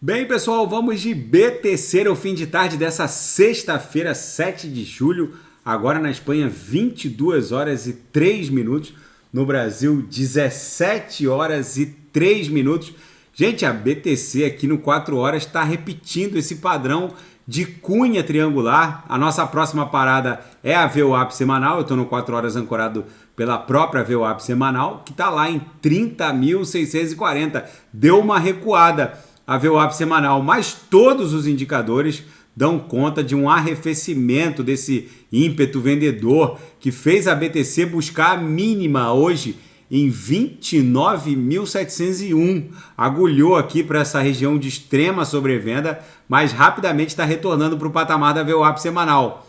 Bem, pessoal, vamos de BTC ao fim de tarde dessa sexta-feira, 7 de julho. Agora na Espanha, 22 horas e 3 minutos. No Brasil, 17 horas e 3 minutos. Gente, a BTC aqui no 4 horas está repetindo esse padrão de cunha triangular. A nossa próxima parada é a VWAP semanal. Eu estou no 4 horas ancorado pela própria VWAP semanal, que está lá em 30.640. Deu uma recuada a VWAP semanal, mas todos os indicadores dão conta de um arrefecimento desse ímpeto vendedor que fez a BTC buscar a mínima hoje em 29.701. Agulhou aqui para essa região de extrema sobrevenda, mas rapidamente está retornando para o patamar da VWAP semanal.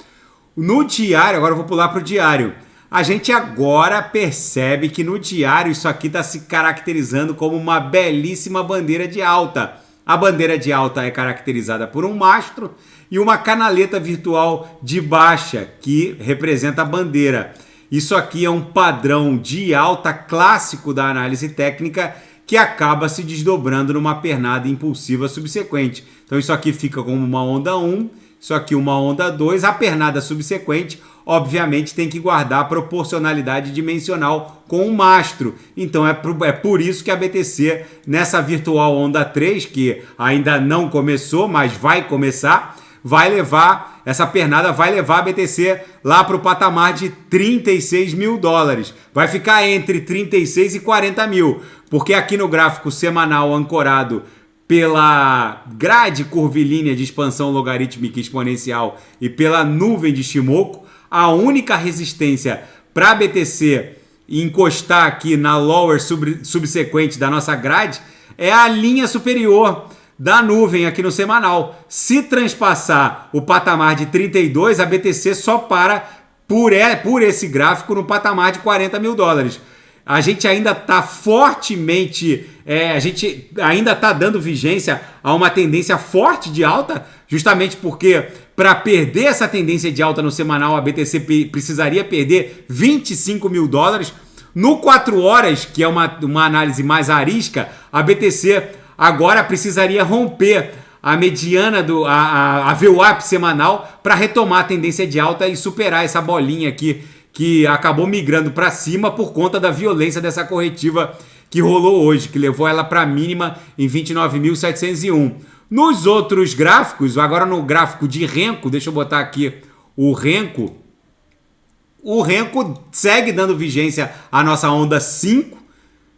No diário, agora eu vou pular para o diário. A gente agora percebe que no diário isso aqui está se caracterizando como uma belíssima bandeira de alta. A bandeira de alta é caracterizada por um mastro e uma canaleta virtual de baixa, que representa a bandeira. Isso aqui é um padrão de alta clássico da análise técnica que acaba se desdobrando numa pernada impulsiva subsequente. Então isso aqui fica como uma onda 1, isso aqui uma onda 2, a pernada subsequente obviamente tem que guardar a proporcionalidade dimensional com o mastro. Então é por isso que a BTC, nessa virtual onda 3, que ainda não começou, mas vai começar, essa pernada vai levar a BTC lá para o patamar de 36 mil dólares. Vai ficar entre 36 e 40 mil, porque aqui no gráfico semanal ancorado pela grade curvilínea de expansão logarítmica exponencial e pela nuvem de Shimoku, a única resistência para a BTC encostar aqui na lower subsequente da nossa grade é a linha superior da nuvem aqui no semanal. Se transpassar o patamar de 32, a BTC só para por esse gráfico no patamar de 40 mil dólares. A gente ainda está fortemente, a gente ainda está dando vigência a uma tendência forte de alta, justamente porque para perder essa tendência de alta no semanal, a BTC precisaria perder 25 mil dólares. No 4 horas, que é uma análise mais arisca, a BTC agora precisaria romper a mediana, a VWAP semanal, para retomar a tendência de alta e superar essa bolinha aqui, que acabou migrando para cima por conta da violência dessa corretiva que rolou hoje, que levou ela para a mínima em 29.701. Nos outros gráficos, agora no gráfico de Renko, deixa eu botar aqui o Renko segue dando vigência à nossa onda 5.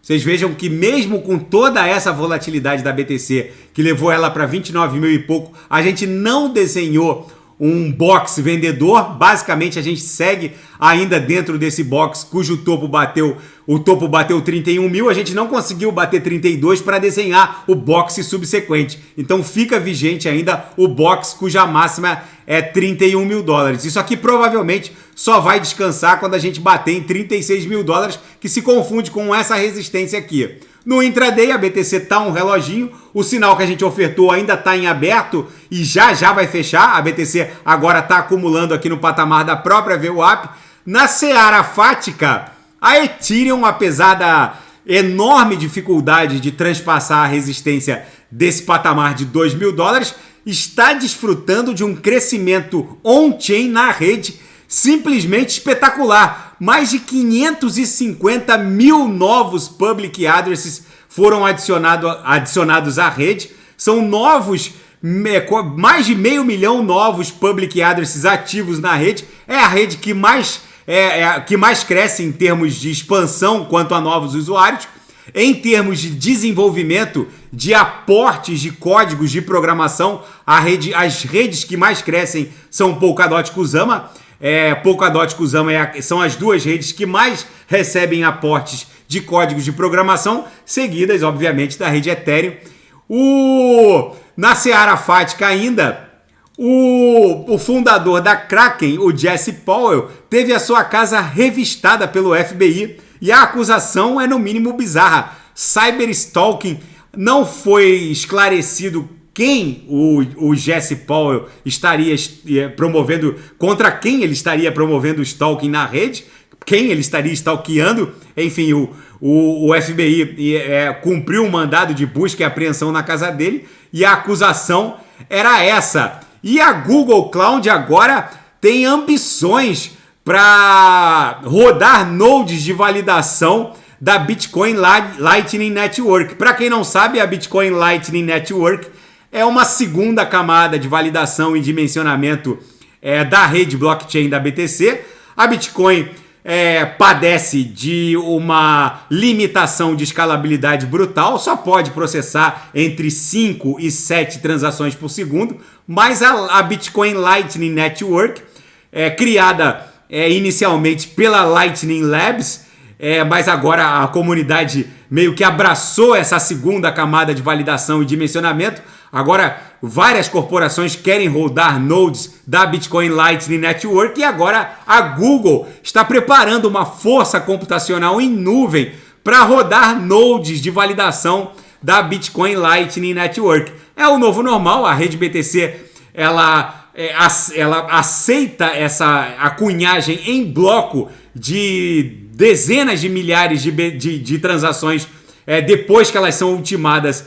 Vocês vejam que mesmo com toda essa volatilidade da BTC, que levou ela para 29 mil e pouco, a gente não desenhou um box vendedor. Basicamente a gente segue ainda dentro desse box cujo topo bateu 31 mil, a gente não conseguiu bater 32 para desenhar o box subsequente. Então fica vigente ainda o box cuja máxima é 31 mil dólares. Isso aqui provavelmente só vai descansar quando a gente bater em 36 mil dólares, que se confunde com essa resistência aqui. No intraday, a BTC tá um reloginho, o sinal que a gente ofertou ainda está em aberto e já vai fechar. A BTC agora está acumulando aqui no patamar da própria VWAP. Na seara fática, a Ethereum, apesar da enorme dificuldade de transpassar a resistência desse patamar de 2 mil dólares, está desfrutando de um crescimento on-chain na rede simplesmente espetacular. Mais de 550 mil novos public addresses foram adicionados à rede. São novos, mais de 500 mil novos public addresses ativos na rede. É a rede que mais cresce em termos de expansão quanto a novos usuários. Em termos de desenvolvimento de aportes de códigos de programação, as redes que mais crescem são Polkadot e Kusama. Polkadot e Kusama são as duas redes que mais recebem aportes de códigos de programação, seguidas, obviamente, da rede Ethereum. Na seara fática ainda, o fundador da Kraken, o Jesse Powell, teve a sua casa revistada pelo FBI e a acusação é no mínimo bizarra. Cyberstalking. Não foi esclarecido quem o Jesse Powell estaria promovendo, contra quem ele estaria promovendo o stalking na rede, quem ele estaria stalkeando. Enfim, o FBI cumpriu um mandado de busca e apreensão na casa dele e a acusação era essa. E a Google Cloud agora tem ambições para rodar nodes de validação da Bitcoin Lightning Network. Para quem não sabe, a Bitcoin Lightning Network é uma segunda camada de validação e dimensionamento da rede blockchain da BTC. A Bitcoin padece de uma limitação de escalabilidade brutal, só pode processar entre 5 e 7 transações por segundo, mas a Bitcoin Lightning Network, criada inicialmente pela Lightning Labs, mas agora a comunidade meio que abraçou essa segunda camada de validação e dimensionamento. Agora várias corporações querem rodar nodes da Bitcoin Lightning Network e agora a Google está preparando uma força computacional em nuvem para rodar nodes de validação da Bitcoin Lightning Network. É o novo normal. A rede BTC ela aceita a cunhagem em bloco de dezenas de milhares de transações depois que elas são ultimadas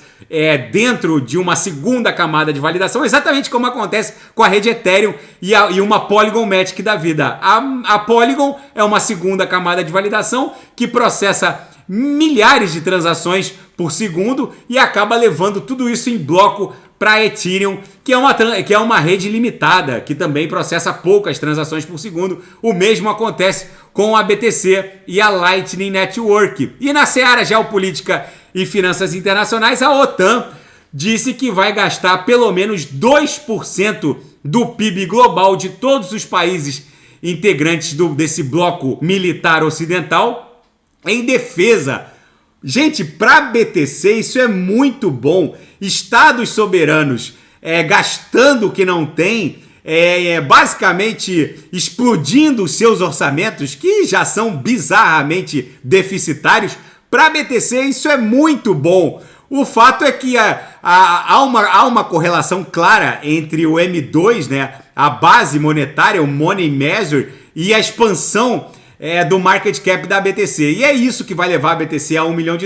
dentro de uma segunda camada de validação, exatamente como acontece com a rede Ethereum e uma Polygon Matic da vida. A Polygon é uma segunda camada de validação que processa milhares de transações por segundo e acaba levando tudo isso em bloco para Ethereum, que é uma rede limitada, que também processa poucas transações por segundo. O mesmo acontece com a BTC e a Lightning Network. E na seara geopolítica e finanças internacionais, a OTAN disse que vai gastar pelo menos 2% do PIB global de todos os países integrantes desse bloco militar ocidental em defesa. Gente, para a BTC isso é muito bom. Estados soberanos gastando o que não tem, basicamente explodindo os seus orçamentos, que já são bizarramente deficitários. Para a BTC isso é muito bom. O fato é que há uma correlação clara entre o M2, né, a base monetária, o Money Measure, e a expansão do market cap da BTC. E é isso que vai levar a BTC a $1 milhão.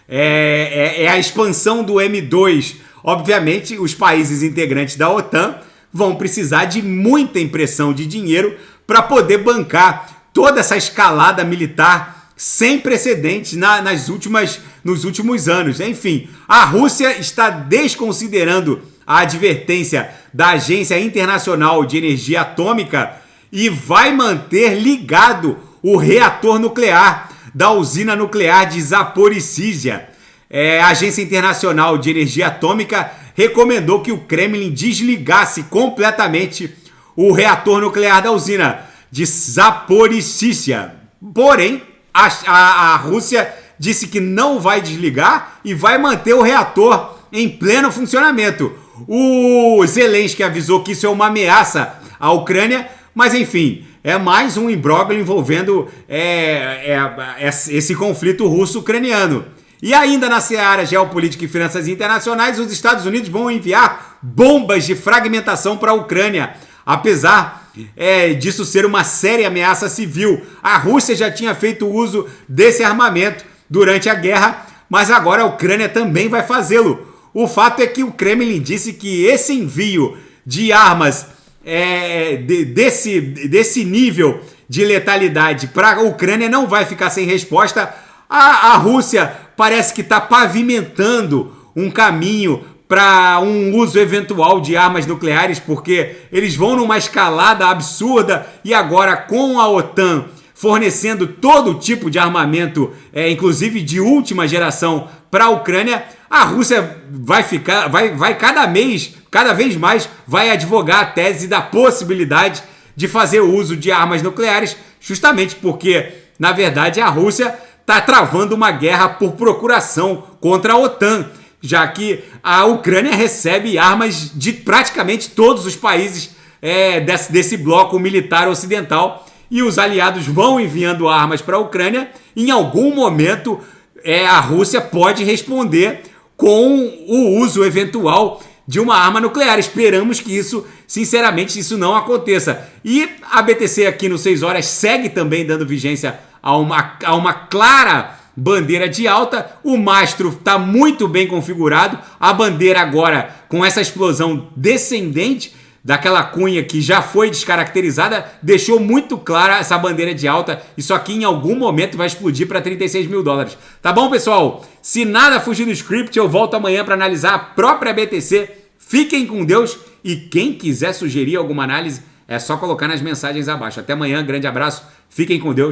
É a expansão do M2. Obviamente, os países integrantes da OTAN vão precisar de muita impressão de dinheiro para poder bancar toda essa escalada militar sem precedentes nos últimos anos. Enfim, a Rússia está desconsiderando a advertência da Agência Internacional de Energia Atômica e vai manter ligado o reator nuclear da usina nuclear de Zaporizhzhia. A Agência Internacional de Energia Atômica recomendou que o Kremlin desligasse completamente o reator nuclear da usina de Zaporizhzhia. Porém, a Rússia disse que não vai desligar e vai manter o reator em pleno funcionamento. O Zelensky avisou que isso é uma ameaça à Ucrânia, mas enfim, é mais um imbróglio envolvendo esse conflito russo-ucraniano. E ainda na seara geopolítica e finanças internacionais, os Estados Unidos vão enviar bombas de fragmentação para a Ucrânia. Apesar disso ser uma séria ameaça civil, a Rússia já tinha feito uso desse armamento durante a guerra, mas agora a Ucrânia também vai fazê-lo. O fato é que o Kremlin disse que esse envio de armas desse nível de letalidade para a Ucrânia não vai ficar sem resposta. A Rússia parece que está pavimentando um caminho para um uso eventual de armas nucleares, porque eles vão numa escalada absurda e agora com a OTAN fornecendo todo tipo de armamento, inclusive de última geração, para a Ucrânia, a Rússia vai cada vez mais vai advogar a tese da possibilidade de fazer uso de armas nucleares, justamente porque, na verdade, a Rússia está travando uma guerra por procuração contra a OTAN, já que a Ucrânia recebe armas de praticamente todos os países desse bloco militar ocidental, e os aliados vão enviando armas para a Ucrânia. Em algum momento, a Rússia pode responder com o uso eventual de uma arma nuclear. Esperamos que isso, sinceramente, isso não aconteça. E a BTC aqui no 6 horas segue também dando vigência a uma clara bandeira de alta. O mastro está muito bem configurado. A bandeira agora com essa explosão descendente daquela cunha que já foi descaracterizada, deixou muito clara essa bandeira de alta. Isso aqui em algum momento vai explodir para 36 mil dólares. Tá bom, pessoal? Se nada fugir do script, eu volto amanhã para analisar a própria BTC. Fiquem com Deus e quem quiser sugerir alguma análise, é só colocar nas mensagens abaixo. Até amanhã, grande abraço, fiquem com Deus.